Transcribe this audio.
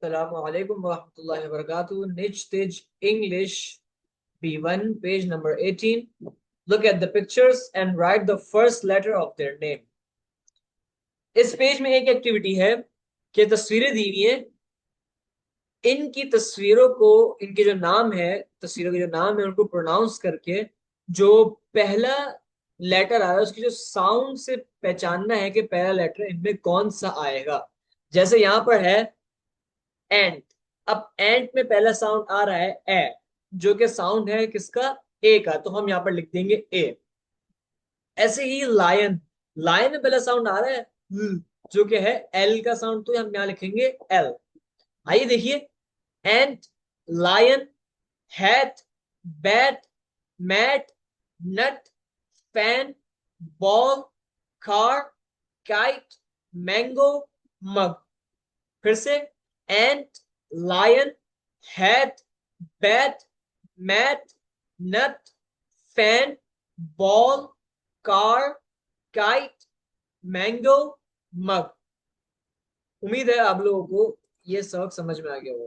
Assalamualaikum warahmatullahi wabarakatuh. Niche Tij English B1, page number 18. Look at the pictures and write the first letter of their name. इस page में एक activity है कि तस्वीरें दी हुई हैं। इनकी तस्वीरों को, इनके जो नाम है, तस्वीरों के जो नाम है उनको प्रोनाउंस करके जो पहला लेटर आ रहा है उसकी जो साउंड से पहचानना है कि पहला लेटर इनमें कौन सा आएगा। जैसे यहां पर है एंट। अब एंट में पहला साउंड आ रहा है ए, जो कि साउंड है किसका? ए का, तो हम यहां पर लिख देंगे ए। ऐसे ही लायन, लायन में पहला साउंड आ रहा है ल, जो कि है एल का साउंड, तो हम यहां लिखेंगे एल। आइए देखिए, ant, lion, hat, bat, mat, nut, fan, ball, car, kite, mango, mug. फिर से, ant, lion, hat, bat, mat, nut, fan, ball, car, kite, mango, mug. उम्मीद है आप लोगों को ये सबक समझ में आ गया होगा।